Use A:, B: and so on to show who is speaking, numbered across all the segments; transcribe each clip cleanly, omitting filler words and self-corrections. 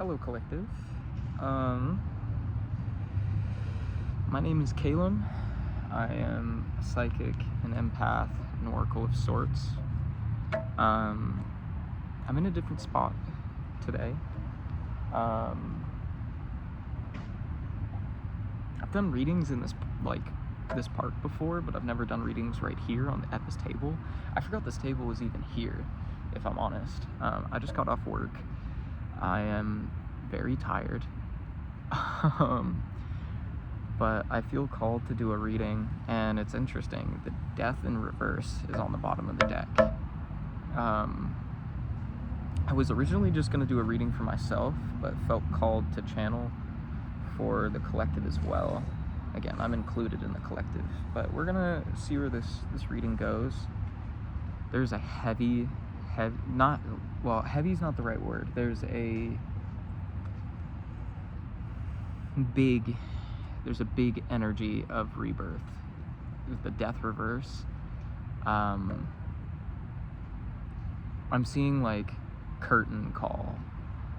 A: Hello, collective. My name is Caleb. I am a psychic, an empath, an oracle of sorts. I'm in a different spot today. I've done readings in this park before, but I've never done readings right here at this table. I forgot this table was even here, if I'm honest. I just got off work. I am very tired, but I feel called to do a reading, and it's interesting. The Death in Reverse is on the bottom of the deck. I was originally just going to do a reading for myself, but felt called to channel for the collective as well. Again, I'm included in the collective, but we're gonna see where this reading goes. There's a heavy's not the right word. There's a big energy of rebirth. There's the Death Reverse. I'm seeing like curtain call,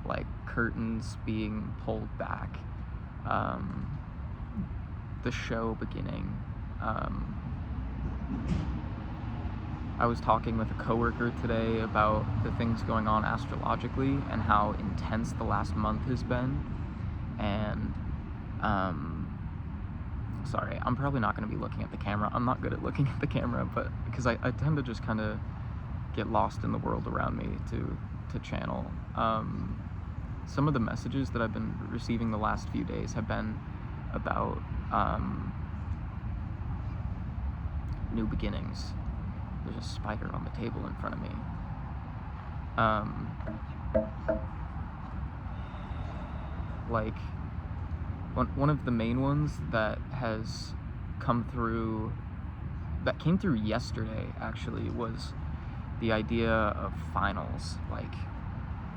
A: like curtains being pulled back. The show beginning. I was talking with a coworker today about the things going on astrologically and how intense the last month has been. And sorry, I'm probably not going to be looking at the camera. I'm not good at looking at the camera, but because I tend to just kind of get lost in the world around me to channel. Some of the messages that I've been receiving the last few days have been about new beginnings. There's a spider on the table in front of me. Like one of the main ones that has come through, that came through yesterday actually, was the idea of finals. Like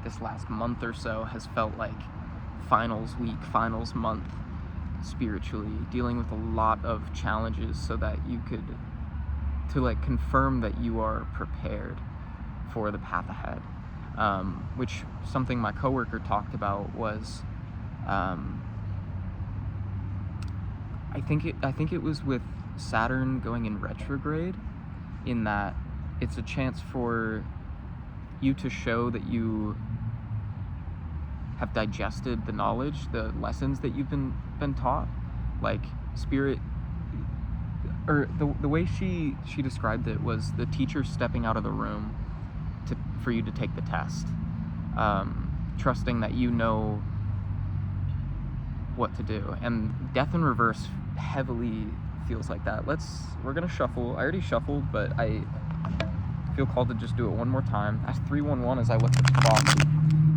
A: this last month or so has felt like finals week, finals month, spiritually, dealing with a lot of challenges so that you could like confirm that you are prepared for the path ahead. Which something my coworker talked about was I think it was with Saturn going in retrograde, in that it's a chance for you to show that you have digested the knowledge, the lessons that you've been taught. Like spirit, or the way she described it was the teacher stepping out of the room for you to take the test, trusting that you know what to do. And Death in Reverse heavily feels like that. We're gonna shuffle. I already shuffled, but I feel called to just do it one more time. That's 311 as I look at the clock.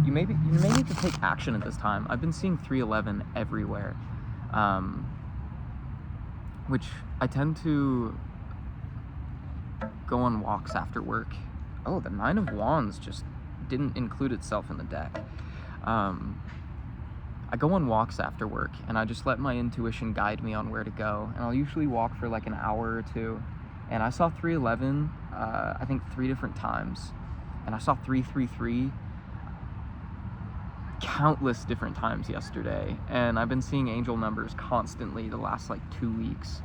A: You may need to take action at this time. I've been seeing 311 everywhere, which I tend to go on walks after work. Oh, the 9 of Wands just didn't include itself in the deck. I go on walks after work, and I just let my intuition guide me on where to go. And I'll usually walk for like an hour or two. And I saw 311, I think 3 different times. And I saw 333 countless different times yesterday. And I've been seeing angel numbers constantly the last like 2 weeks.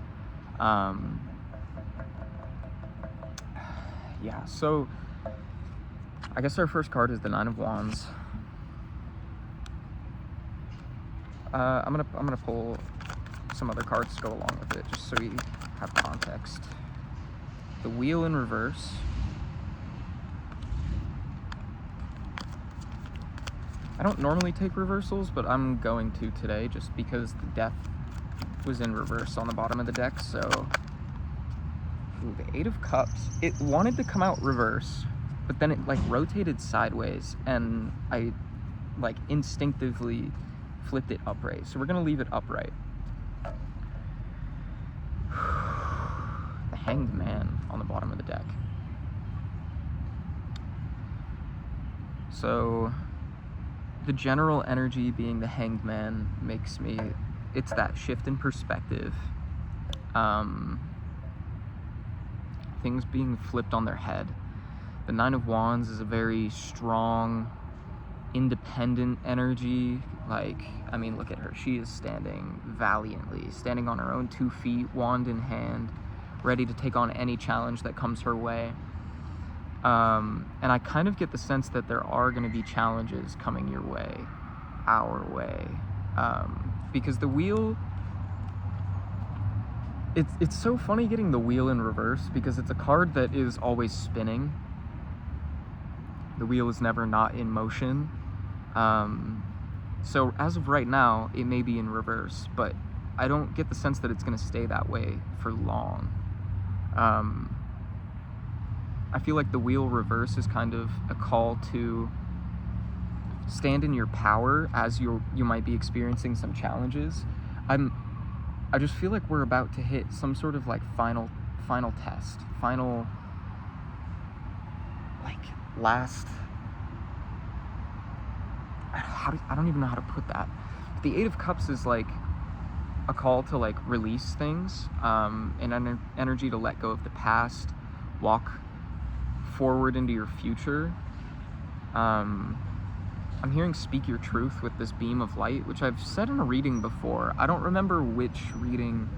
A: Yeah, so I guess our first card is the 9 of Wands. I'm gonna pull some other cards to go along with it, just so we have context. The Wheel in Reverse. I don't normally take reversals, but I'm going to today just because the Death was in reverse on the bottom of the deck. So, ooh, the 8 of Cups. It wanted to come out reverse, but then it like rotated sideways, and I like instinctively flipped it upright. So we're gonna leave it upright. The Hanged Man on the bottom of the deck. So the general energy being the Hanged Man makes me, it's that shift in perspective. Things being flipped on their head. The 9 of Wands is a very strong, independent energy. Like, I mean, look at her. She is standing valiantly, standing on her own 2 feet, wand in hand, ready to take on any challenge that comes her way. And I kind of get the sense that there are going to be challenges coming your way, our way, because the wheel, it's so funny getting the wheel in reverse, because it's a card that is always spinning. The wheel is never not in motion. So as of right now, it may be in reverse, but I don't get the sense that it's going to stay that way for long. I feel like the wheel reverse is kind of a call to stand in your power as you might be experiencing some challenges. I just feel like we're about to hit some sort of like final test, like last, I don't even know how to put that. The 8 of Cups is like a call to like release things, and energy to let go of the past, walk forward into your future. I'm hearing speak your truth with this beam of light, which I've said in a reading before. I don't remember which reading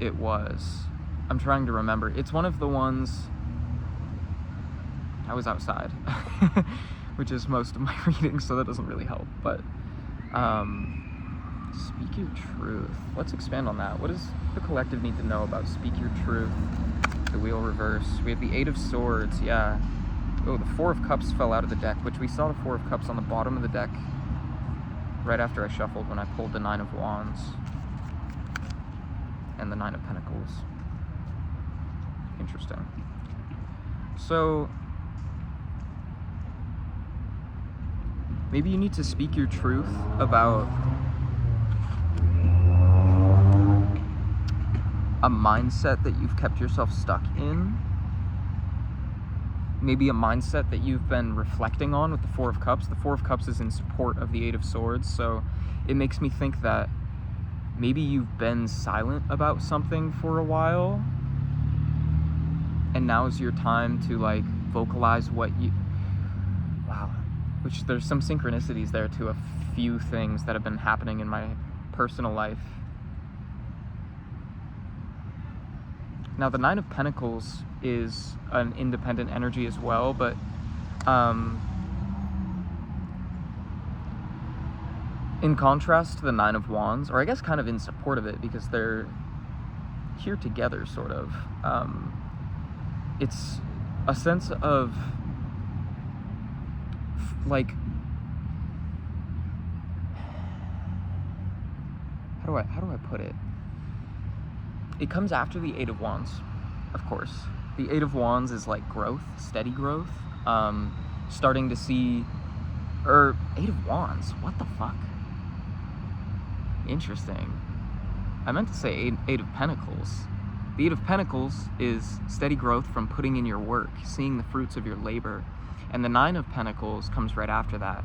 A: it was. I'm trying to remember. It's one of the ones, I was outside, which is most of my readings, so that doesn't really help. But speak your truth. Let's expand on that. What does the collective need to know about speak your truth? The wheel reverse. We have the 8 of Swords, yeah. Oh, the 4 of Cups fell out of the deck, which we saw the 4 of Cups on the bottom of the deck right after I shuffled when I pulled the 9 of Wands and the 9 of Pentacles. Interesting. So maybe you need to speak your truth about a mindset that you've kept yourself stuck in. Maybe a mindset that you've been reflecting on with the 4 of Cups. The 4 of Cups is in support of the 8 of Swords, so it makes me think that maybe you've been silent about something for a while, and now is your time to like vocalize what you, wow, which there's some synchronicities there to a few things that have been happening in my personal life. Now, the 9 of Pentacles is an independent energy as well, but in contrast to the 9 of Wands, or I guess kind of in support of it, because they're here together, sort of, it's a sense of, like, how do I put it? It comes after the 8 of Wands, of course. The 8 of Wands is like growth, steady growth. Starting to see, 8 of Wands, what the fuck? Interesting. I meant to say 8 of Pentacles. The 8 of Pentacles is steady growth from putting in your work, seeing the fruits of your labor. And the 9 of Pentacles comes right after that.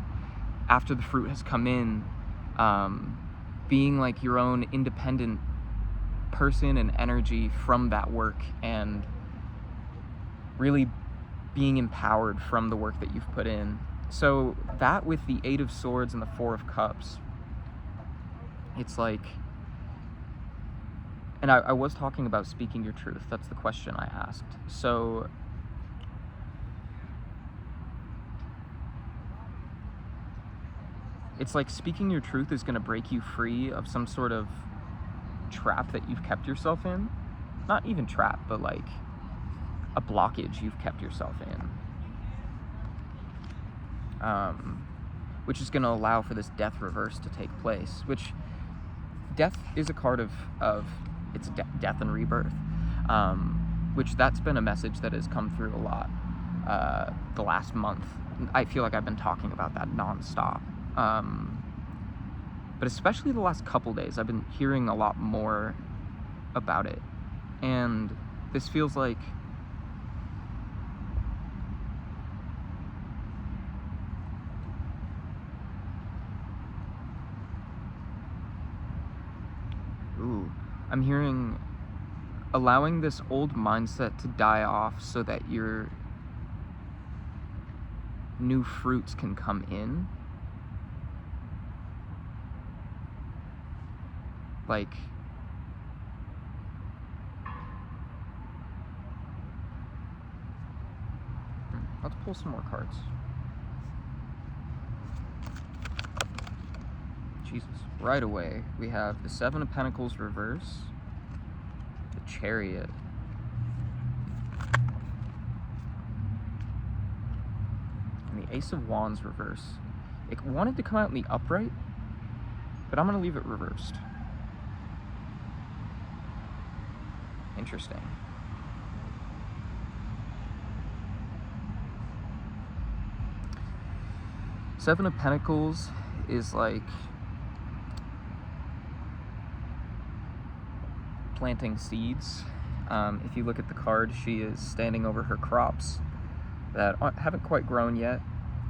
A: After the fruit has come in, being like your own independent person and energy from that work, and really being empowered from the work that you've put in. So that with the 8 of Swords and the 4 of Cups, it's like, and I was talking about speaking your truth. That's the question I asked. So it's like speaking your truth is going to break you free of some sort of trap that you've kept yourself in. Not even trap, but like a blockage you've kept yourself in, which is going to allow for this death reverse to take place, which death is a card of it's death and rebirth, which that's been a message that has come through a lot the last month. I feel like I've been talking about that nonstop, but especially the last couple days I've been hearing a lot more about it, and this feels like I'm hearing allowing this old mindset to die off so that you're new fruits can come in. Like, let's pull some more cards. Jesus. Right away, we have the Seven of Pentacles reverse, the Chariot, and the Ace of Wands reverse. It wanted to come out in the upright, but I'm going to leave it reversed. Interesting. Seven of Pentacles is like planting seeds. If you look at the card, she is standing over her crops that haven't quite grown yet,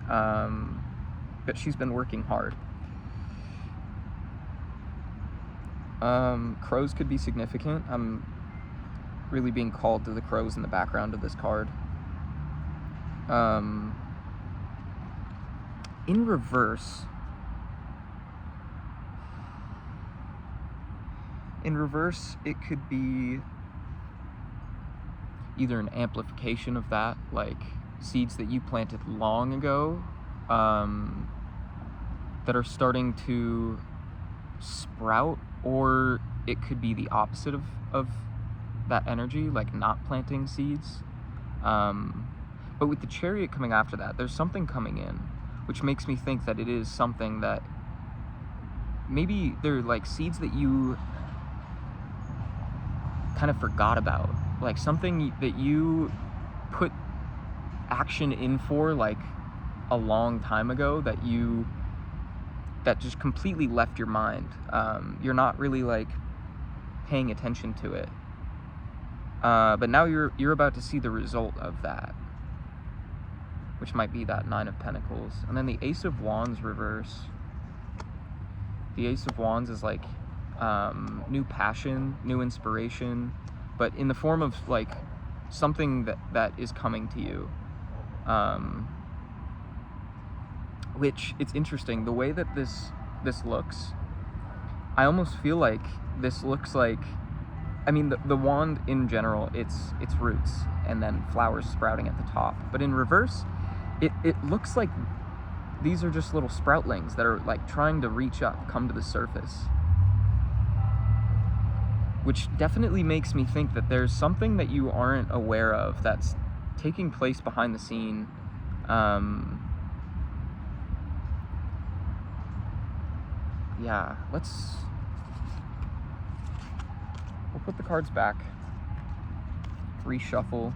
A: but she's been working hard. Crows could be significant. I'm really being called to the crows in the background of this card. In reverse, it could be either an amplification of that, like seeds that you planted long ago that are starting to sprout, or it could be the opposite of that energy, like not planting seeds. But with the Chariot coming after that, there's something coming in, which makes me think that it is something that maybe they're like seeds that you kind of forgot about, like something that you put action in for like a long time ago that just completely left your mind. You're not really like paying attention to it, but now you're about to see the result of that, which might be that Nine of Pentacles. And then the Ace of Wands reverse. The Ace of Wands is like new passion, new inspiration, but in the form of like something that is coming to you. Which, it's interesting, the way that this looks, I almost feel like this looks like, I mean, the wand in general, it's roots and then flowers sprouting at the top. But in reverse, it looks like these are just little sproutlings that are like trying to reach up, come to the surface. Which definitely makes me think that there's something that you aren't aware of that's taking place behind the scene. Yeah, we'll put the cards back, reshuffle.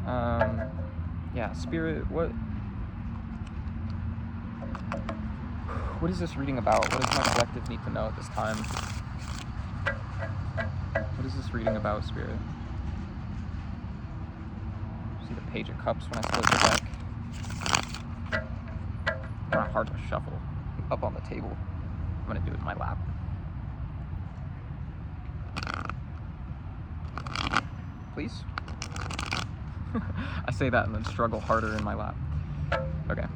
A: Yeah, Spirit, what is this reading about? What does my collective need to know at this time? What is this reading about, Spirit? See the Page of Cups when I split the deck. Not hard to shuffle. Up on the table. I'm gonna do it in my lap. Please? I say that and then struggle harder in my lap. Okay.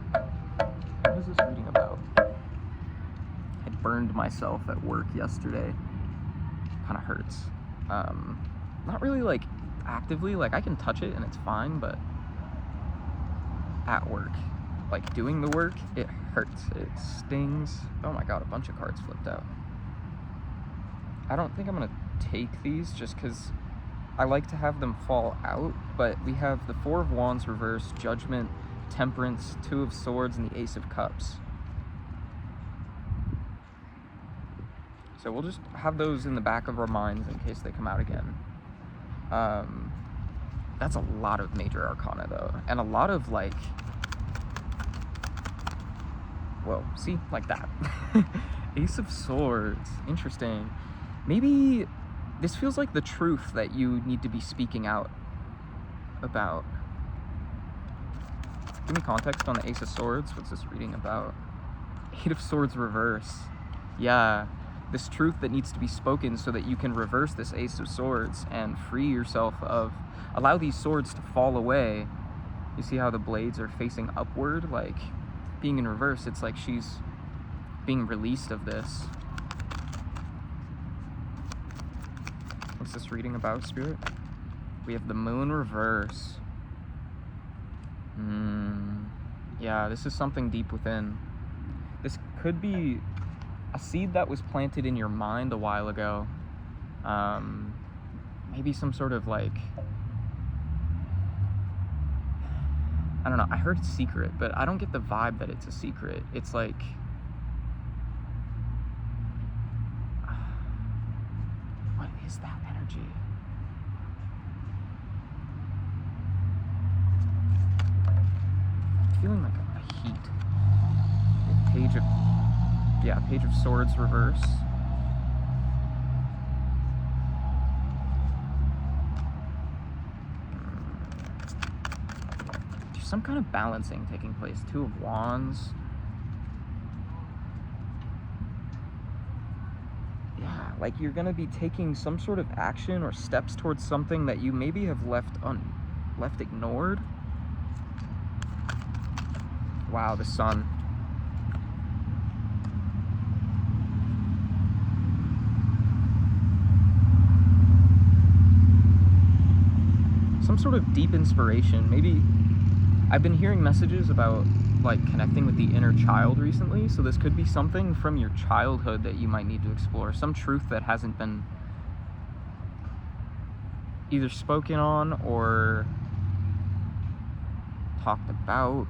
A: What is this reading about? I burned myself at work yesterday. Kind of hurts. Not really like actively, like I can touch it and it's fine, but at work, like doing the work, it hurts, it stings. Oh my god, a bunch of cards flipped out. I don't think I'm gonna take these just because I like to have them fall out, but we have the Four of Wands reverse, Judgment, Temperance, Two of Swords, and the Ace of Cups. So we'll just have those in the back of our minds in case they come out again. That's a lot of major arcana though, and a lot of like, whoa, see, like that. Ace of Swords, interesting. Maybe this feels like the truth that you need to be speaking out about. Give me context on the Ace of Swords. What's this reading about? Eight of Swords reverse. Yeah, this truth that needs to be spoken so that you can reverse this Ace of Swords and free yourself of, allow these swords to fall away. You see how the blades are facing upward? Like, being in reverse, it's like she's being released of this. What's this reading about, Spirit? We have the moon reverse. Yeah, this is something deep within. This could be a seed that was planted in your mind a while ago. Maybe some sort of like, I don't know, I heard secret, but I don't get the vibe that it's a secret. It's like, what is that energy? I'm feeling like a heat. Page of Swords reverse. There's some kind of balancing taking place. Two of Wands. Yeah, like you're gonna be taking some sort of action or steps towards something that you maybe have left ignored. Wow, the Sun. Some sort of deep inspiration. Maybe I've been hearing messages about like connecting with the inner child recently, so this could be something from your childhood that you might need to explore, some truth that hasn't been either spoken on or talked about,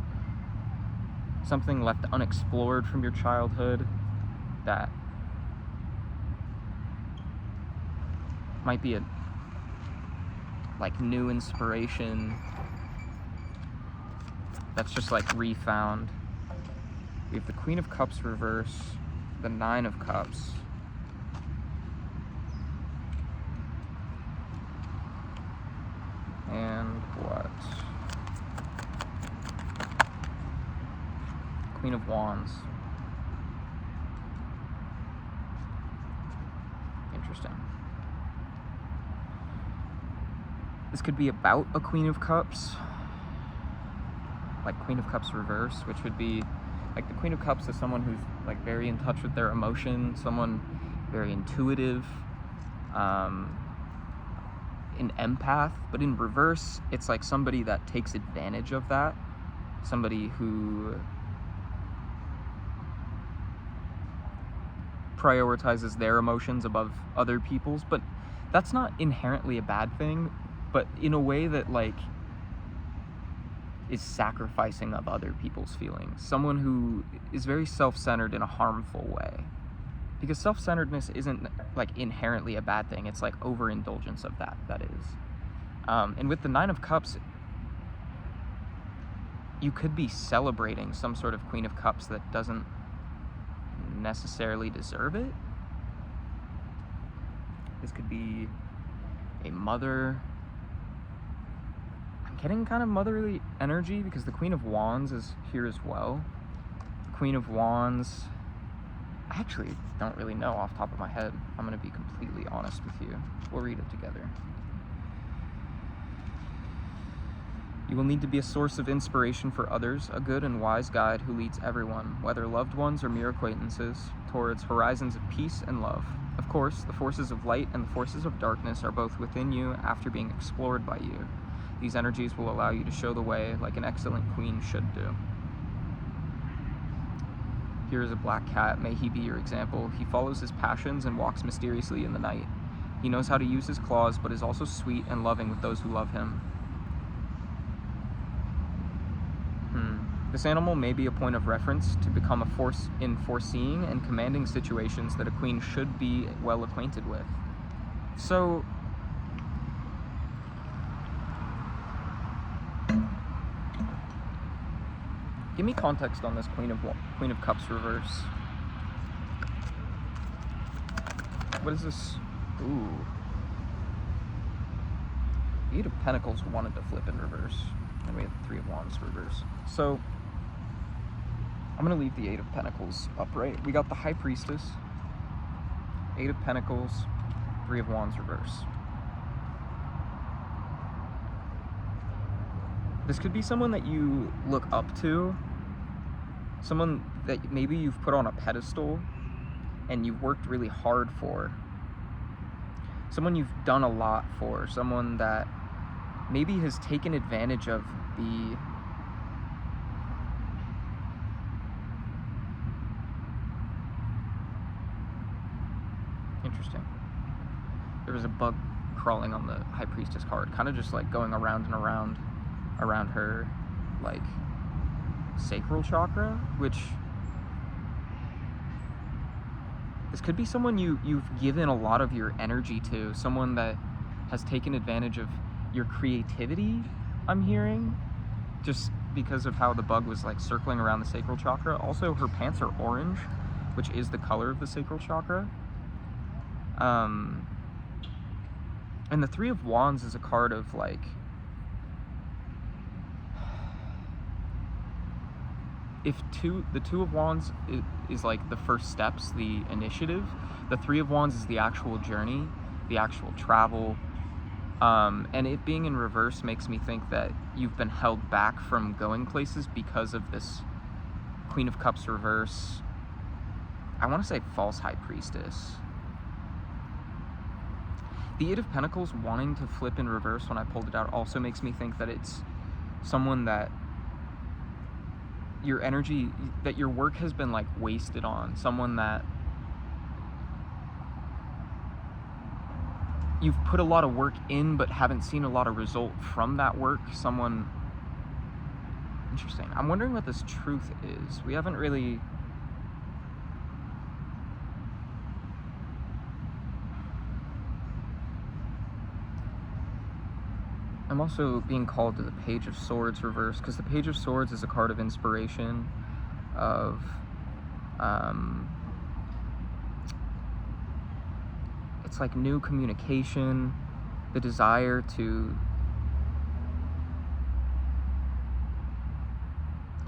A: something left unexplored from your childhood that might be a like new inspiration that's just like refound. We have the Queen of Cups reverse, the Nine of Cups, and what? Queen of Wands. Interesting. This could be about a Queen of Cups, like Queen of Cups reverse, which would be like the Queen of Cups is someone who's like very in touch with their emotion, someone very intuitive, an empath, but in reverse, it's like somebody that takes advantage of that, somebody who prioritizes their emotions above other people's, but that's not inherently a bad thing, but in a way that like is sacrificing of other people's feelings. Someone who is very self-centered in a harmful way. Because self-centeredness isn't like inherently a bad thing, it's like overindulgence of that is. And with the Nine of Cups, you could be celebrating some sort of Queen of Cups that doesn't necessarily deserve it. This could be a mother. I'm getting kind of motherly energy because the Queen of Wands is here as well. The Queen of Wands, I actually don't really know off the top of my head. I'm going to be completely honest with you. We'll read it together. You will need to be a source of inspiration for others, a good and wise guide who leads everyone, whether loved ones or mere acquaintances, towards horizons of peace and love. Of course, the forces of light and the forces of darkness are both within you after being explored by you. These energies will allow you to show the way like an excellent queen should do. Here is a black cat. May he be your example. He follows his passions and walks mysteriously in the night. He knows how to use his claws, but is also sweet and loving with those who love him. This animal may be a point of reference to become a force in foreseeing and commanding situations that a queen should be well acquainted with. So, give me context on this Queen of Cups reverse. What is this? Ooh. The Eight of Pentacles wanted to flip in reverse. And we have the Three of Wands reverse. So, I'm going to leave the Eight of Pentacles upright. We got the High Priestess, Eight of Pentacles, Three of Wands reverse. This could be someone that you look up to, someone that maybe you've put on a pedestal and you've worked really hard for, someone you've done a lot for, someone that maybe has taken advantage of the interesting. There was a bug crawling on the High Priestess card, kind of just like going around and around her like sacral chakra, which this could be someone you've given a lot of your energy to, someone that has taken advantage of your creativity, I'm hearing, just because of how the bug was like circling around the sacral chakra. Also, her pants are orange, which is the color of the sacral chakra. And the Three of Wands is a card of like, if the Two of Wands is like the first steps, the initiative, the Three of Wands is the actual journey, the actual travel. And it being in reverse makes me think that you've been held back from going places because of this Queen of Cups reverse. I want to say false High Priestess. The Eight of Pentacles wanting to flip in reverse when I pulled it out also makes me think that it's someone that your energy, that your work has been like wasted on, someone that you've put a lot of work in but haven't seen a lot of result from that work. Someone interesting. I'm wondering what this truth is. We haven't really I'm also being called to the Page of Swords reverse, because the Page of Swords is a card of inspiration, of it's like new communication, the desire to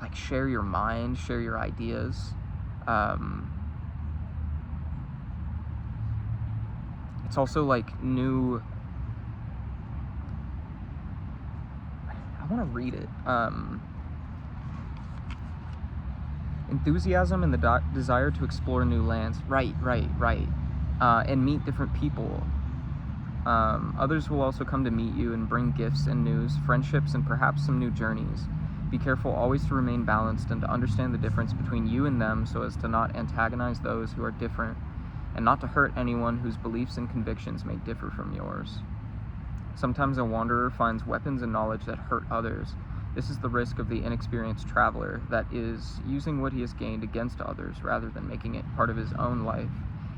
A: like share your mind, share your ideas. It's also like new, I want to read it. Enthusiasm and the desire to explore new lands. Right. And meet different people. Others will also come to meet you and bring gifts and news, friendships, and perhaps some new journeys. Be careful always to remain balanced and to understand the difference between you and them so as to not antagonize those who are different and not to hurt anyone whose beliefs and convictions may differ from yours. Sometimes a wanderer finds weapons and knowledge that hurt others. This is the risk of the inexperienced traveler, that is, using what he has gained against others rather than making it part of his own life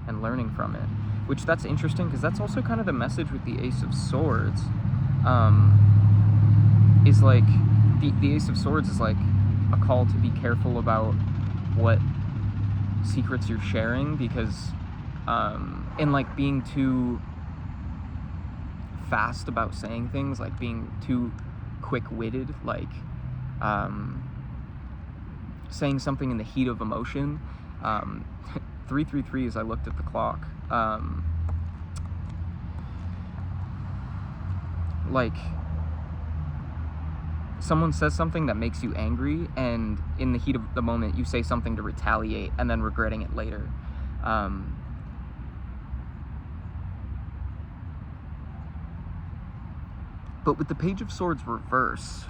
A: and learning from it. Which, that's interesting, because that's also kind of the message with the Ace of Swords. Is like, the Ace of Swords is like a call to be careful about what secrets you're sharing, because, and like being too fast about saying things, like being too quick-witted, like saying something in the heat of emotion. 333 as I looked at the clock. Like someone says something that makes you angry, and in the heat of the moment you say something to retaliate and then regretting it later. But with the Page of Swords reverse,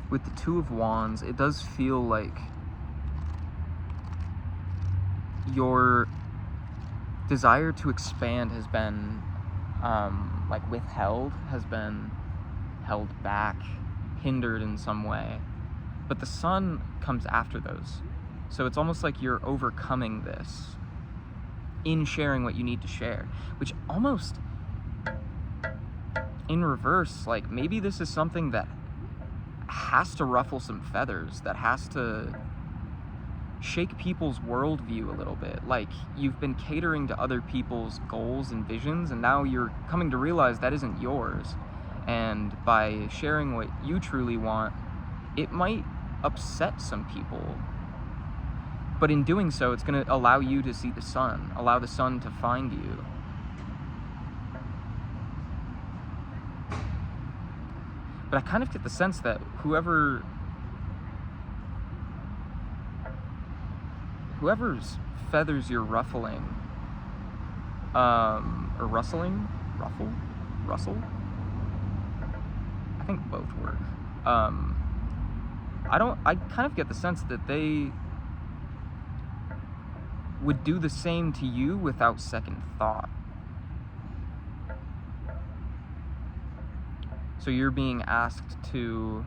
A: with the Two of Wands, it does feel like your desire to expand has been like withheld, has been held back, hindered in some way. But the Sun comes after those. So it's almost like you're overcoming this in sharing what you need to share, which almost in reverse, like maybe this is something that has to ruffle some feathers, that has to shake people's worldview a little bit. Like you've been catering to other people's goals and visions, and now you're coming to realize that isn't yours. And by sharing what you truly want, it might upset some people. But in doing so, it's going to allow you to see the sun, allow the sun to find you. But I kind of get the sense that whoever's feathers you're ruffling, or rustling, rustle, I think both work. I kind of get the sense that they would do the same to you without second thought. So you're being asked to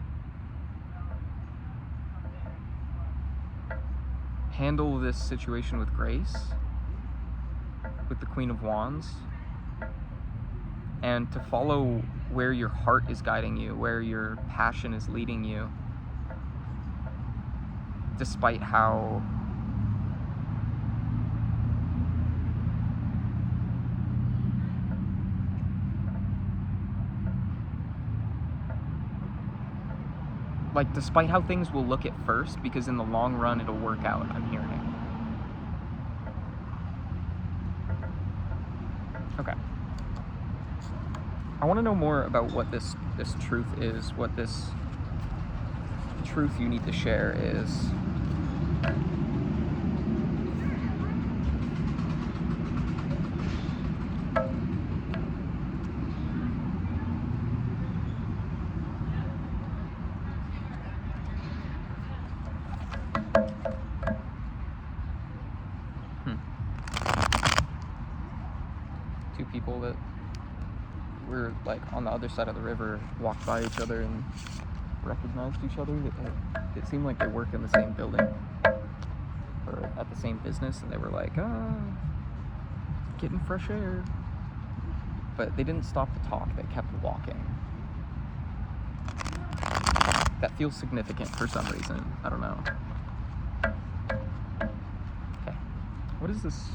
A: handle this situation with grace, with the Queen of Wands, and to follow where your heart is guiding you, where your passion is leading you, despite how despite how things will look at first, because in the long run it'll work out, I'm hearing. Okay. I want to know more about what this truth is, what this truth you need to share is. Two people that were like on the other side of the river walked by each other and recognized each other. It seemed like they work in the same building or at the same business, and they were like, getting fresh air. But they didn't stop to talk, they kept walking. That feels significant for some reason. I don't know. Okay. What is this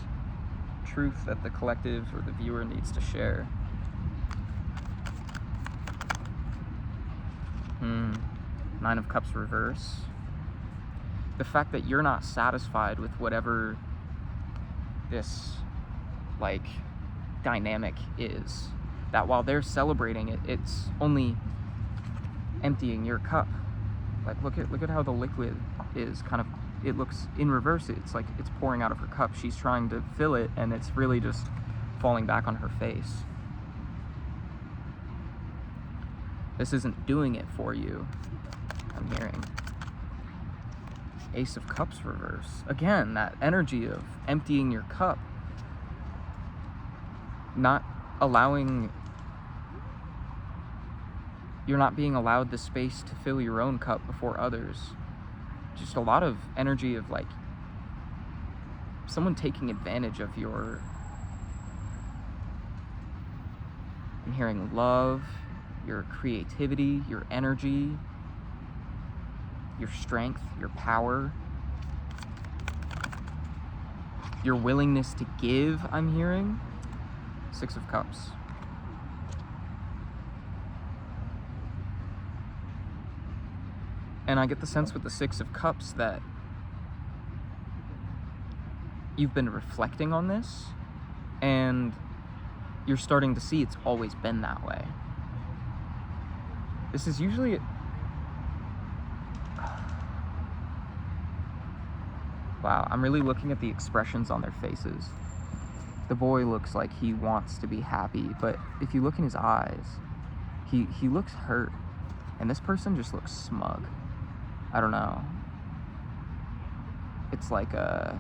A: truth that the collective or the viewer needs to share? Nine of Cups reverse. The fact that you're not satisfied with whatever this dynamic is, that while they're celebrating it, it's only emptying your cup. Look at how the liquid is kind of, it looks in reverse. It's like it's pouring out of her cup. She's trying to fill it, and it's really just falling back on her face. This isn't doing it for you, I'm hearing. Ace of Cups reverse. Again, that energy of emptying your cup. Not allowing, you're not being allowed the space to fill your own cup before others. Just a lot of energy of someone taking advantage of your, I'm hearing love, your creativity, your energy, your strength, your power, your willingness to give, I'm hearing. Six of Cups. And I get the sense with the Six of Cups that you've been reflecting on this, and you're starting to see it's always been that way. This is usually... Wow, I'm really looking at the expressions on their faces. The boy looks like he wants to be happy, but if you look in his eyes, he looks hurt. And this person just looks smug. I don't know. It's like a...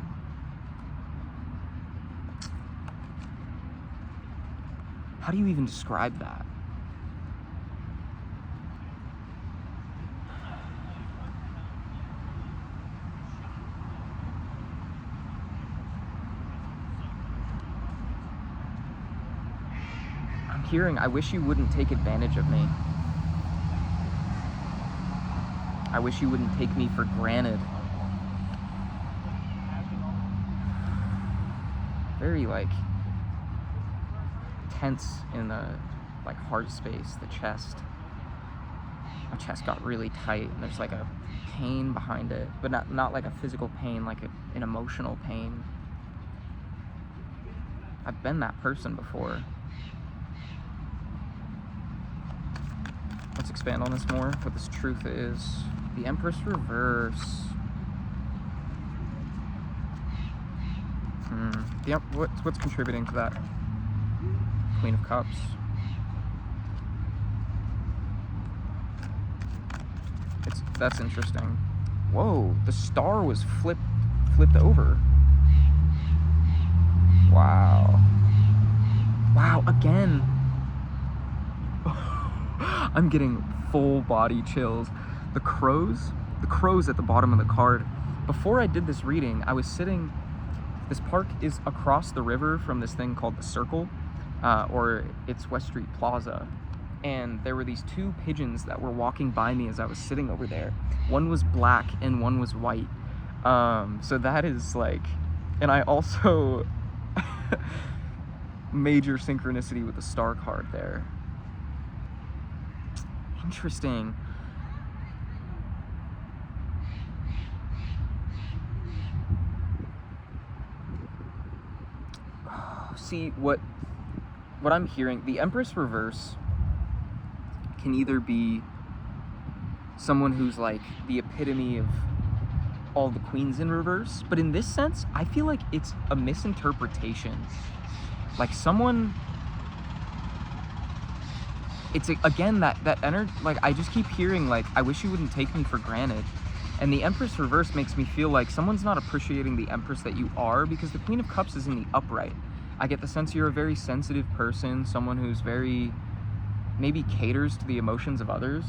A: How do you even describe that? I'm hearing, I wish you wouldn't take advantage of me. I wish you wouldn't take me for granted. Very tense in the heart space, the chest. My chest got really tight, and there's a pain behind it, but not like a physical pain, an emotional pain. I've been that person before. Let's expand on this more, what this truth is. The Empress reverse. What's contributing to that? Queen of Cups. That's interesting. Whoa, the Star was flipped over. Wow. Wow, again. I'm getting full body chills. The crows at the bottom of the card. Before I did this reading, I was sitting, this park is across the river from this thing called the Circle, or it's West Street Plaza. And there were these two pigeons that were walking by me as I was sitting over there. One was black and one was white. So that is like, and I also, major synchronicity with the Star card there. Interesting. See, what I'm hearing, the Empress reverse can either be someone who's like the epitome of all the queens in reverse, but in this sense, I feel like it's a misinterpretation. Like someone, it's again that energy, like I just keep hearing like, I wish you wouldn't take me for granted. And the Empress reverse makes me feel like someone's not appreciating the Empress that you are, because the Queen of Cups is in the upright. I get the sense you're a very sensitive person, someone who's very, maybe caters to the emotions of others.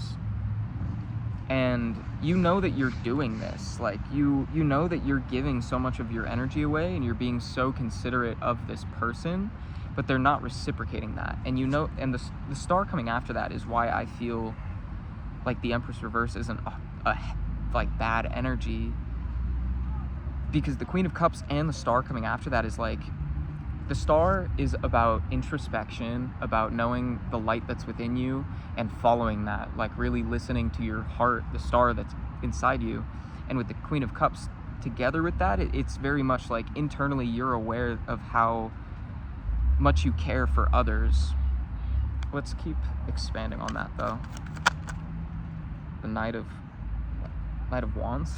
A: And you know that you're doing this, like you know that you're giving so much of your energy away and you're being so considerate of this person, but they're not reciprocating that. And you know, and the Star coming after that is why I feel like the Empress reverse isn't a like bad energy, because the Queen of Cups and the Star coming after that is like, the Star is about introspection, about knowing the light that's within you and following that, like really listening to your heart, the Star that's inside you. And with the Queen of Cups together with that, it's very much like internally you're aware of how much you care for others. Let's keep expanding on that though. The Knight of Wands.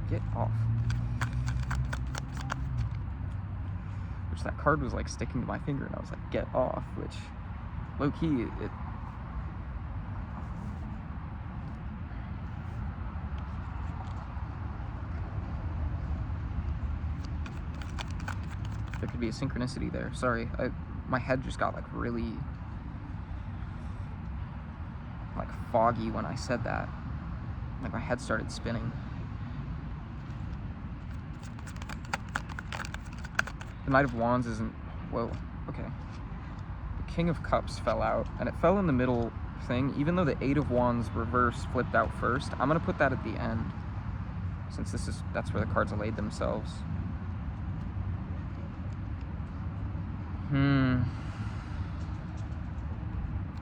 A: Get off. That card was like sticking to my finger and I was like, get off, which low-key there could be a synchronicity there. Sorry, my head just got like really like foggy when I said that. Like my head started spinning. The Knight of Wands isn't, whoa, okay. The King of Cups fell out, and it fell in the middle thing, even though the Eight of Wands reverse flipped out first. I'm gonna put that at the end, since that's where the cards laid themselves.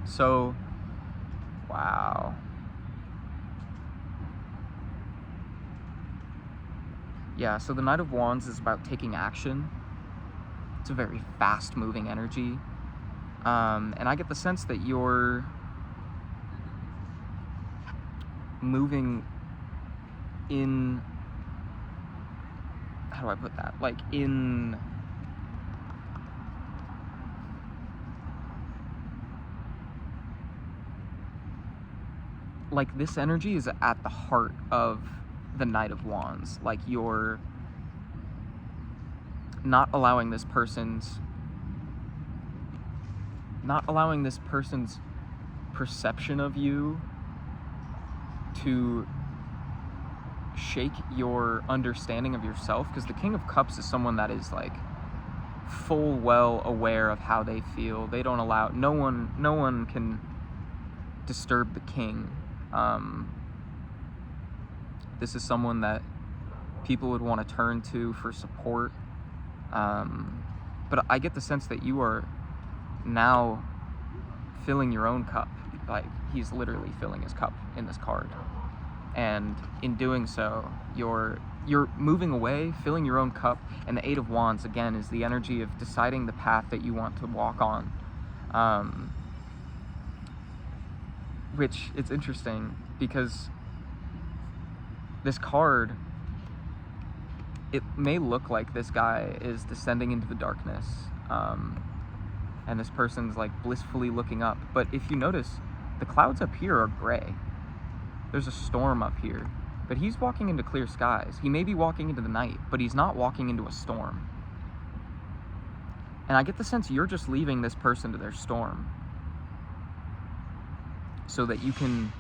A: So, wow. Yeah, so the Knight of Wands is about taking action. It's a very fast-moving energy, and I get the sense that you're moving in, how do I put that? Like in, like this energy is at the heart of the Knight of Wands. Like you're not allowing this person's perception of you to shake your understanding of yourself, because the King of Cups is someone that is like full well aware of how they feel. They don't allow, no one can disturb the king. This is someone that people would want to turn to for support. But I get the sense that you are now filling your own cup. Like he's literally filling his cup in this card, and in doing so, you're moving away, filling your own cup. And the Eight of Wands again is the energy of deciding the path that you want to walk on. which it's interesting because this card, it may look like this guy is descending into the darkness, and this person's like blissfully looking up. But if you notice, the clouds up here are gray. There's a storm up here, but he's walking into clear skies. He may be walking into the night, but he's not walking into a storm. And I get the sense you're just leaving this person to their storm so that you can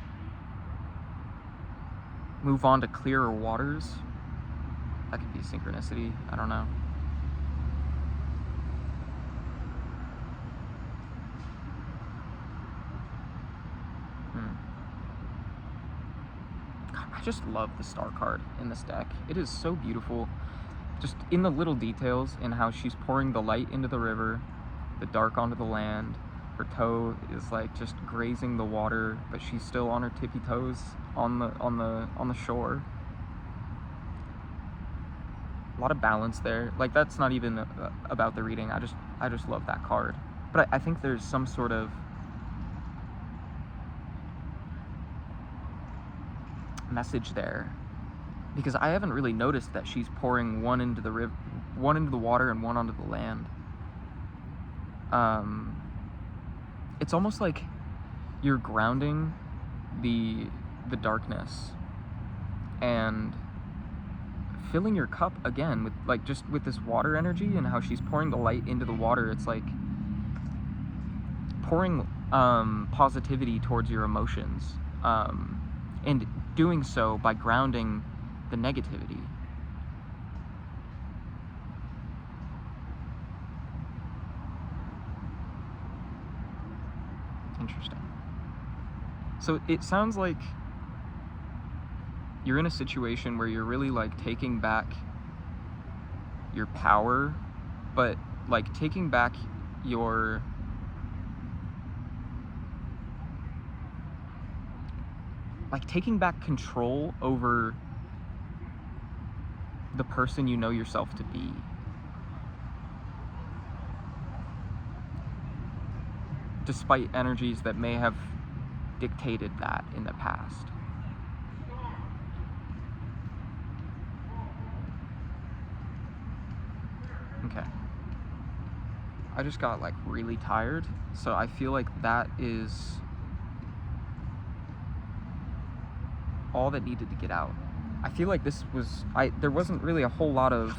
A: move on to clearer waters. That could be synchronicity, I don't know. God, I just love the star card in this deck. It is so beautiful. Just in the little details, in how she's pouring the light into the river, the dark onto the land. Her toe is like just grazing the water, but she's still on her tippy toes on the shore. A lot of balance there. Like, that's not even about the reading. I just love that card. But I think there's some sort of message there, because I haven't really noticed that she's pouring one into the water and one onto the land. It's almost like you're grounding the darkness and filling your cup again with, like, just with this water energy, and how she's pouring the light into the water. It's like pouring positivity towards your emotions, and doing so by grounding the negativity. Interesting. So it sounds like you're in a situation where you're really like taking back your power, but like taking back your taking back control over the person you know yourself to be. Despite energies that may have dictated that in the past. Okay. I just got like really tired, so I feel like that is all that needed to get out. I feel like there wasn't really a whole lot of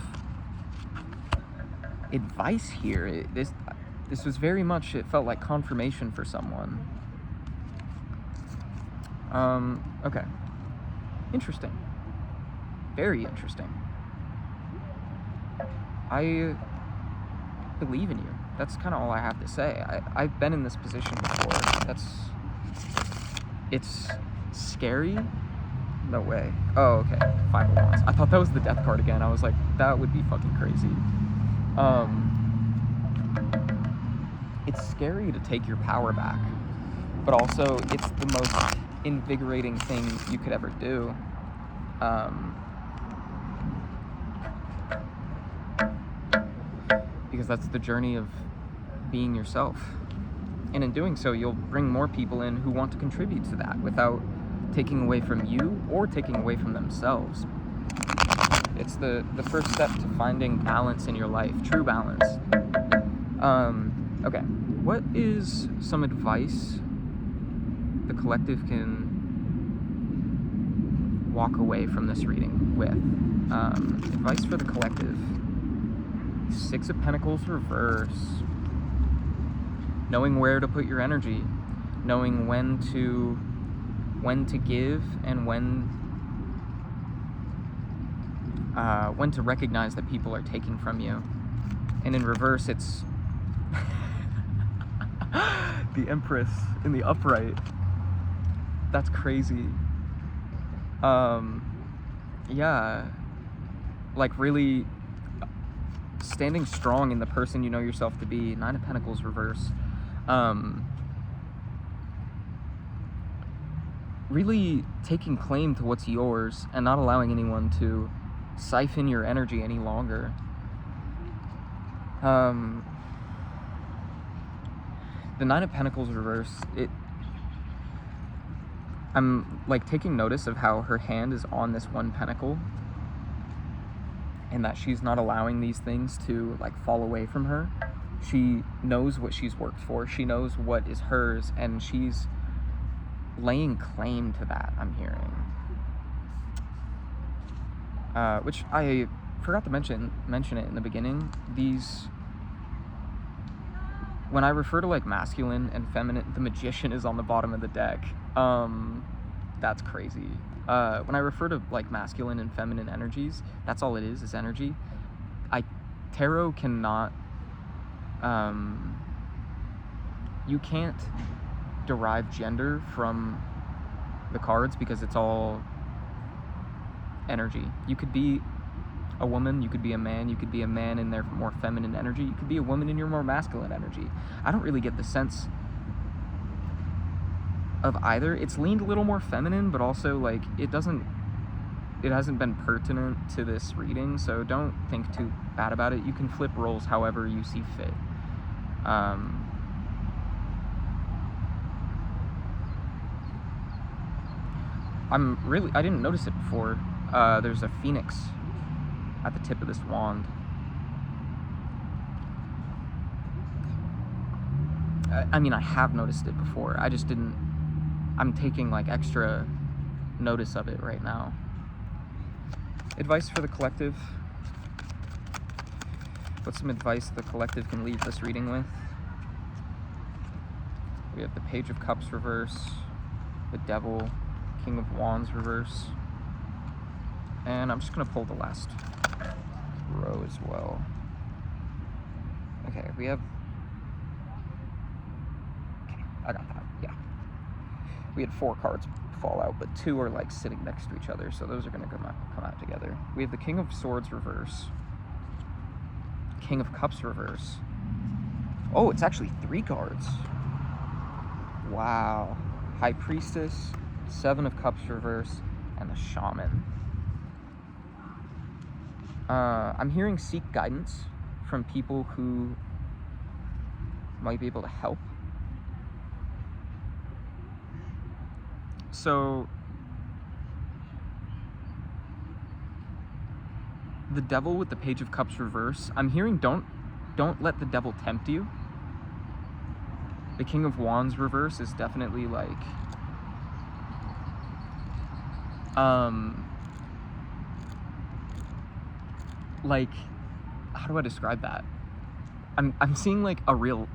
A: advice here. This was very much, it felt like confirmation for someone. Okay. Interesting. Very interesting. I believe in you. That's kind of all I have to say. I've been in this position before. It's scary. No way. Oh, okay. 5 of Wands. I thought that was the Death card again. I was like, that would be fucking crazy. It's scary to take your power back, but also it's the most invigorating thing you could ever do. Because that's the journey of being yourself. And in doing so, you'll bring more people in who want to contribute to that without taking away from you or taking away from themselves. It's the first step to finding balance in your life, true balance. Okay, what is some advice the collective can walk away from this reading with? Advice for the collective. 6 of Pentacles reverse. Knowing where to put your energy, knowing when to give and when to recognize that people are taking from you. And in reverse, it's the Empress in the upright. That's crazy. Yeah, like really standing strong in the person you know yourself to be. 9 of Pentacles reverse. Really taking claim to what's yours and not allowing anyone to siphon your energy any longer. The 9 of Pentacles reverse, I'm like taking notice of how her hand is on this one pentacle, and that she's not allowing these things to like fall away from her. She knows what she's worked for. She knows what is hers, and she's laying claim to that, I'm hearing. Which I forgot to mention it in the beginning. When I refer to like masculine and feminine, the Magician is on the bottom of the deck. That's crazy. When I refer to like masculine and feminine energies, that's all it is energy. Tarot cannot, you can't derive gender from the cards because it's all energy. You could be a woman, you could be a man, you could be a man in their more feminine energy, you could be a woman in your more masculine energy. I don't really get the sense of either. It's leaned a little more feminine, but also like it hasn't been pertinent to this reading, so don't think too bad about it. You can flip roles however you see fit. I didn't notice it before. There's a phoenix at the tip of this wand. I mean, I have noticed it before. I just didn't. I'm taking like extra notice of it right now. Advice for the collective. What's some advice the collective can leave this reading with? We have the Page of Cups reverse, the Devil, King of Wands reverse, and I'm just gonna pull the last row as well. Okay, I got that, yeah. We had 4 cards fall out, but 2 are like sitting next to each other, so those are gonna come out together. We have the King of Swords reverse, King of Cups reverse. Oh, it's actually 3 cards. Wow. High Priestess, 7 of Cups reverse, and the Shaman. I'm hearing seek guidance from people who might be able to help. So the Devil with the Page of Cups reverse, I'm hearing don't let the devil tempt you. The King of Wands reverse is definitely like how do I describe that? I'm seeing like a real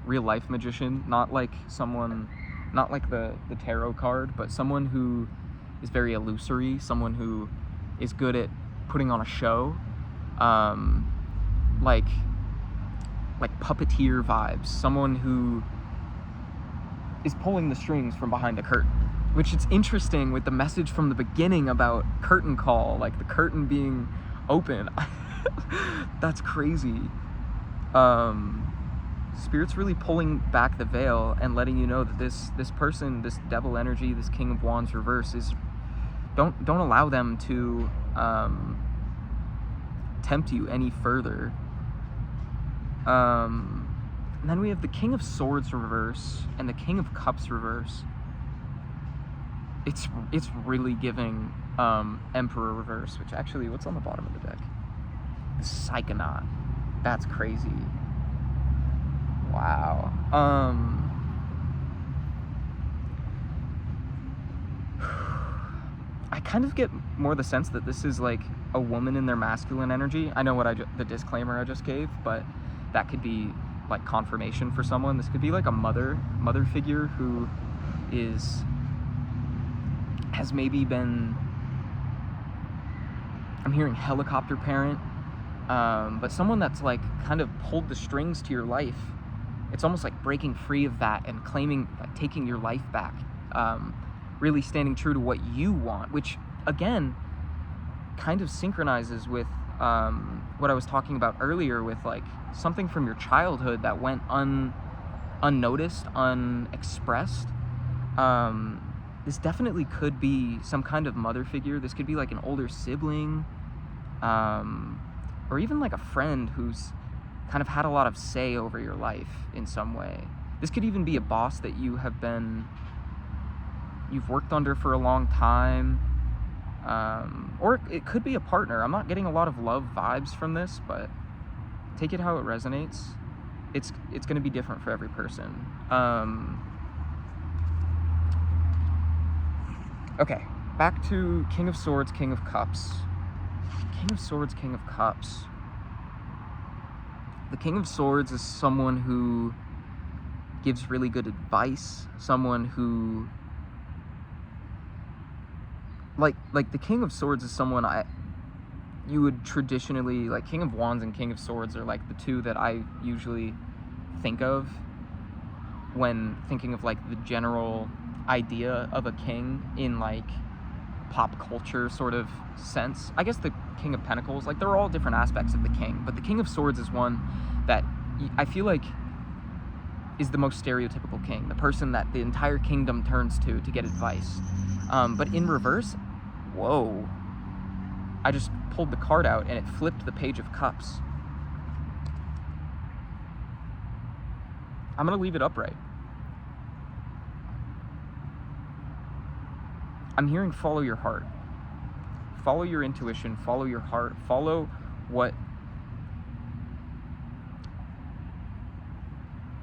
A: life magician, not like the tarot card, but someone who is very illusory, someone who is good at putting on a show, like puppeteer vibes, someone who is pulling the strings from behind the curtain, which is interesting with the message from the beginning about curtain call, like the curtain being open. That's crazy. Spirit's really pulling back the veil and letting you know that this person, this devil energy, this King of Wands reverse is, don't allow them to tempt you any further. And then we have the King of Swords reverse and the King of Cups reverse. It's really giving Emperor reverse, which actually, what's on the bottom of the deck? The Psychonaut. That's crazy. Wow. I kind of get more the sense that this is like a woman in their masculine energy. I know what the disclaimer I just gave, but that could be like confirmation for someone. This could be like a mother figure who has maybe been, I'm hearing helicopter parent, but someone that's like kind of pulled the strings to your life. It's almost like breaking free of that and claiming, like, taking your life back, really standing true to what you want, which again kind of synchronizes with what I was talking about earlier, with like something from your childhood that went unnoticed, unexpressed. This definitely could be some kind of mother figure. This could be like an older sibling, or even like a friend who's kind of had a lot of say over your life in some way. This could even be a boss that you have been you've worked under for a long time. Or it could be a partner. I'm not getting a lot of love vibes from this, but take it how it resonates. It's going to be different for every person. Okay, back to King of Swords, King of Cups. King of Swords, King of Cups. The King of Swords is someone who gives really good advice, someone who like the King of Swords is someone you would traditionally, like, King of Wands and King of Swords are like the two that I usually think of when thinking of like the general idea of a king in like pop culture sort of sense. I guess the King of Pentacles, like, they're all different aspects of the king, but the King of Swords is one that I feel like is the most stereotypical king, the person that the entire kingdom turns to get advice. But in reverse, whoa, I just pulled the card out and it flipped the Page of Cups. I'm gonna leave it upright. I'm hearing follow your heart. Follow your intuition, follow your heart, follow what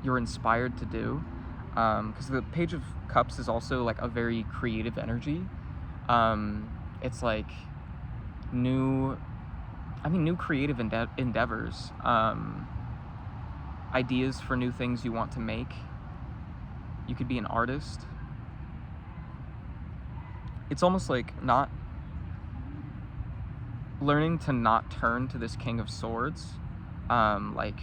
A: you're inspired to do. Because the Page of Cups is also like a very creative energy. It's like new creative endeavors, ideas for new things you want to make. You could be an artist. It's almost like not learning to not turn to this King of Swords, like,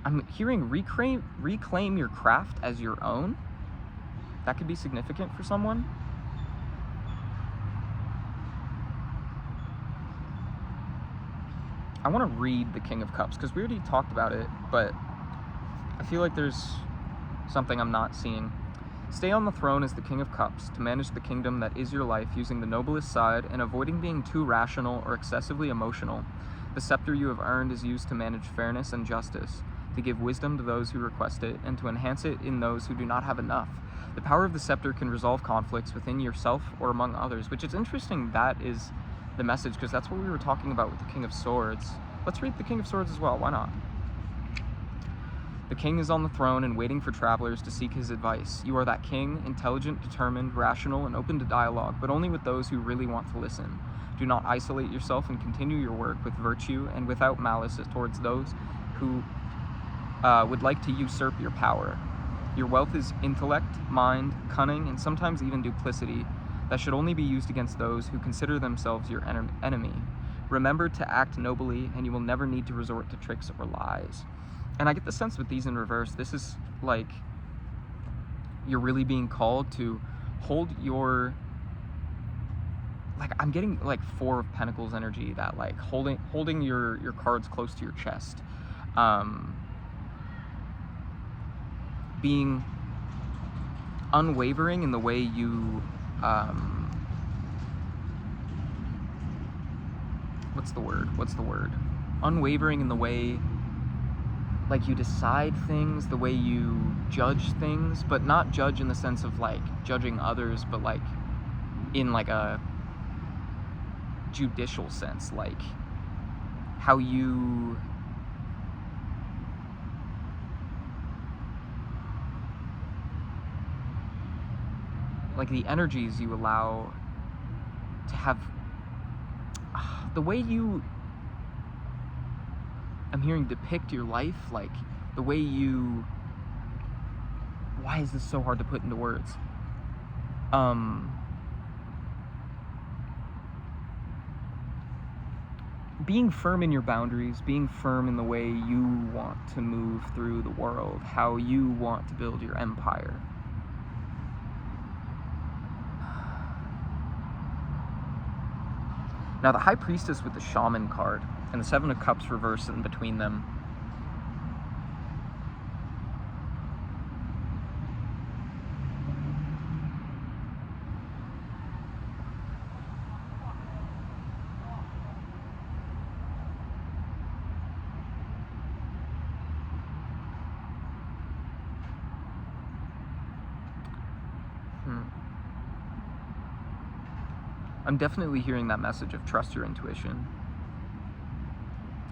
A: I'm hearing reclaim your craft as your own. That could be significant for someone. I want to read the King of Cups because we already talked about it, but I feel like there's something I'm not seeing. Stay on the throne as the King of Cups to manage the kingdom that is your life using the noblest side and avoiding being too rational or excessively emotional. The scepter you have earned is used to manage fairness and justice, to give wisdom to those who request it, and to enhance it in those who do not have enough. The power of the scepter can resolve conflicts within yourself or among others, which is interesting. That is the message, because that's what we were talking about with the King of Swords. Let's read the King of Swords as well, why not? The king is on the throne and waiting for travelers to seek his advice. You are that king, intelligent, determined, rational, and open to dialogue, but only with those who really want to listen. Do not isolate yourself and continue your work with virtue and without malice towards those who would like to usurp your power. Your wealth is intellect, mind, cunning, and sometimes even duplicity that should only be used against those who consider themselves your enemy. Remember to act nobly, and you will never need to resort to tricks or lies. And I get the sense with these in reverse, this is like you're really being called to hold your, like, I'm getting like Four of Pentacles energy, that like holding your cards close to your chest. Being unwavering in the way you, what's the word? Unwavering in the way, like, you decide things, the way you judge things, but not judge in the sense of like judging others, but like in like a judicial sense, like how you like the energies you allow to have, the way you, I'm hearing depict your life, like the way you, why is this so hard to put into words? Being firm in your boundaries, being firm in the way you want to move through the world, how you want to build your empire. Now the High Priestess with the Shaman card and the Seven of Cups reversed in between them. I'm definitely hearing that message of trust your intuition.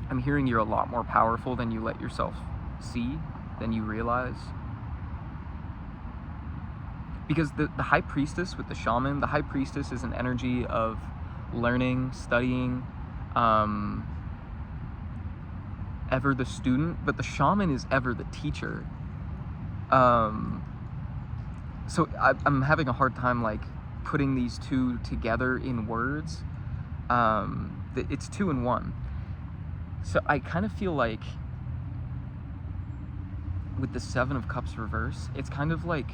A: I'm hearing you're a lot more powerful than you let yourself see, than you realize. Because the High Priestess with the shaman, the High Priestess is an energy of learning, studying, ever the student, but the shaman is ever the teacher. So I'm having a hard time like putting these two together in words. It's two in one. So I kind of feel like with the Seven of Cups reverse, it's kind of like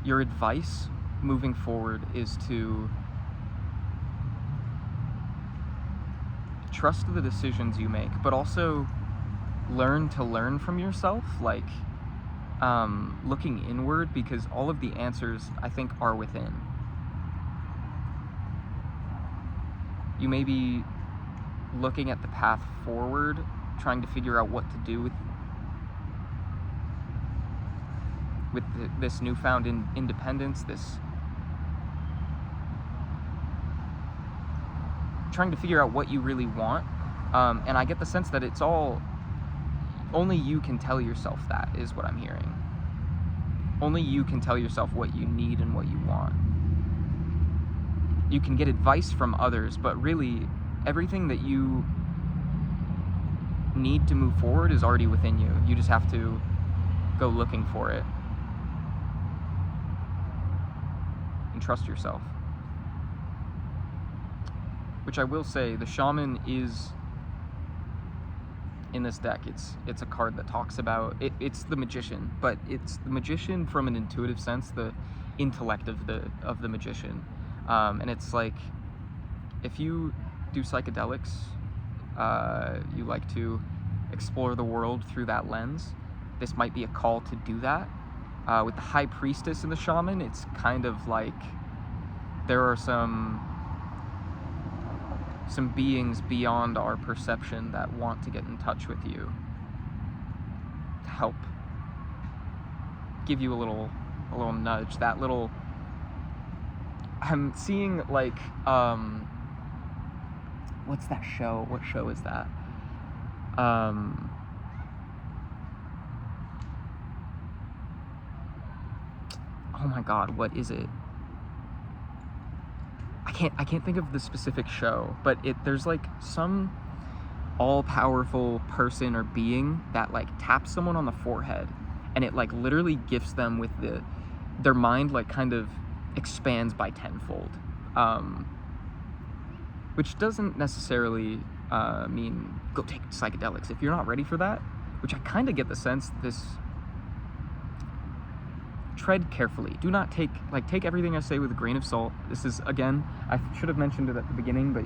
A: your advice moving forward is to trust the decisions you make, but also learn to learn from yourself, like looking inward, because all of the answers, I think, are within. You may be looking at the path forward, trying to figure out what to do with this newfound independence, this trying to figure out what you really want. And I get the sense that it's all, only you can tell yourself that, is what I'm hearing. Only you can tell yourself what you need and what you want. You can get advice from others, but really everything that you need to move forward is already within you. You just have to go looking for it and trust yourself. Which I will say, the shaman is, in this deck, it's a card that talks about it's the magician, but it's the magician from an intuitive sense, the intellect of the magician. And it's like, if you do psychedelics, you like to explore the world through that lens, this might be a call to do that. With the High Priestess and the shaman, it's kind of like there are some beings beyond our perception that want to get in touch with you to help give you a little nudge, that little, I'm seeing like what's that show? What show is that? Oh my god, what is it? I can't think of the specific show, but there's like some all-powerful person or being that like taps someone on the forehead, and it like literally gifts them with their mind like kind of expands by tenfold, which doesn't necessarily mean go take psychedelics if you're not ready for that, which I kind of get the sense this. Tread carefully. Do not take everything I say with a grain of salt. This is, again, I should have mentioned it at the beginning, but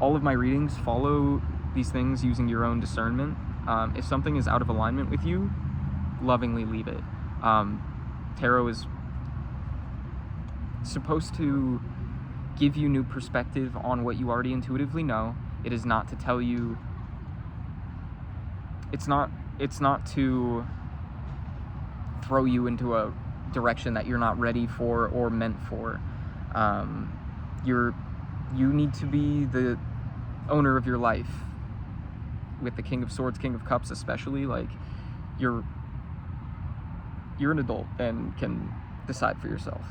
A: all of my readings follow these things using your own discernment. If something is out of alignment with you, lovingly leave it. Tarot is supposed to give you new perspective on what you already intuitively know. It is not to tell you, it's not to throw you into a direction that you're not ready for or meant for. You need to be the owner of your life. With the King of Swords, King of Cups especially, like you're an adult and can decide for yourself.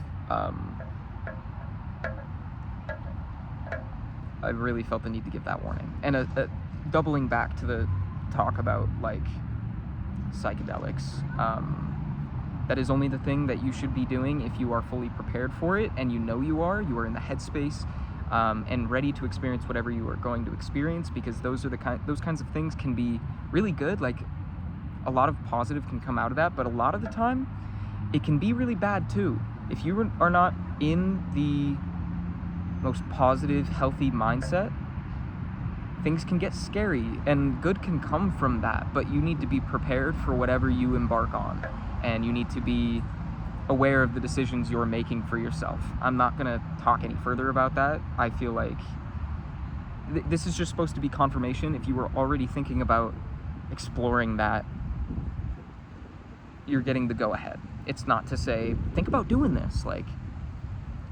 A: I really felt the need to give that warning. And doubling back to the talk about like psychedelics, that is only the thing that you should be doing if you are fully prepared for it, and you know you are in the headspace and ready to experience whatever you are going to experience, because those kinds of things can be really good. Like a lot of positive can come out of that, but a lot of the time it can be really bad too. If you are not in the most positive, healthy mindset, things can get scary, and good can come from that, but you need to be prepared for whatever you embark on, and you need to be aware of the decisions you're making for yourself. I'm not gonna talk any further about that. I feel like this is just supposed to be confirmation. If you were already thinking about exploring that you're getting the go-ahead. It's not to say, think about doing this. Like,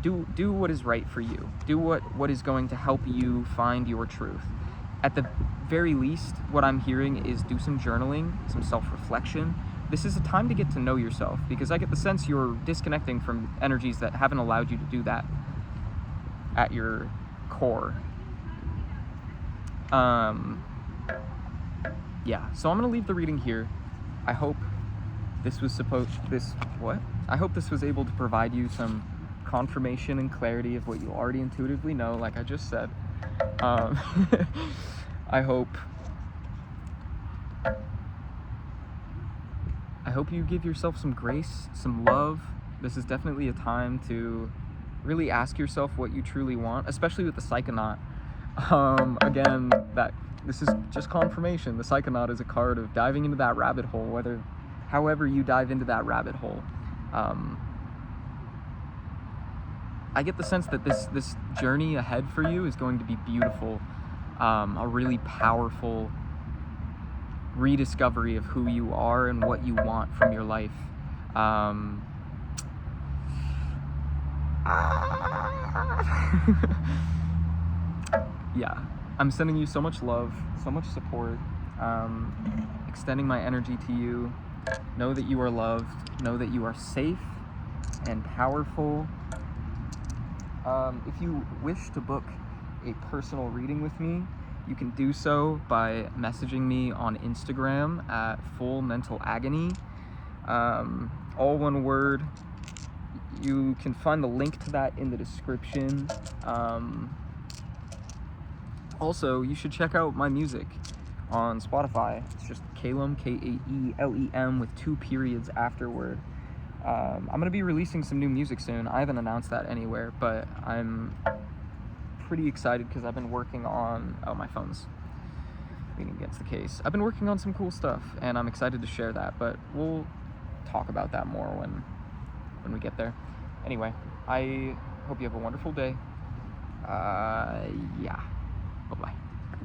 A: do what is right for you. Do what is going to help you find your truth. At the very least, what I'm hearing is do some journaling, some self-reflection. This is a time to get to know yourself, because I get the sense you're disconnecting from energies that haven't allowed you to do that at your core. Yeah, so I'm gonna leave the reading here. I hope this was I hope this was able to provide you some confirmation and clarity of what you already intuitively know, like I just said. I hope you give yourself some grace, some love. This is definitely a time to really ask yourself what you truly want, especially with the Psychonaut. Again, this is just confirmation. The Psychonaut is a card of diving into that rabbit hole, however you dive into that rabbit hole. I get the sense that this journey ahead for you is going to be beautiful, a really powerful rediscovery of who you are and what you want from your life. Yeah, I'm sending you so much love, so much support, extending my energy to you. Know that you are loved, know that you are safe and powerful. If you wish to book a personal reading with me, you can do so by messaging me on Instagram at Full Mental Agony, all one word. You can find the link to that in the description. Also, you should check out my music on Spotify. It's just Kaelem, Kaelem, with 2 periods afterward. I'm going to be releasing some new music soon. I haven't announced that anywhere, but I'm pretty excited because I've been working on... Oh, my phone's leaning against the case. I've been working on some cool stuff, and I'm excited to share that, but we'll talk about that more when we get there. Anyway, I hope you have a wonderful day. Yeah. Bye-bye.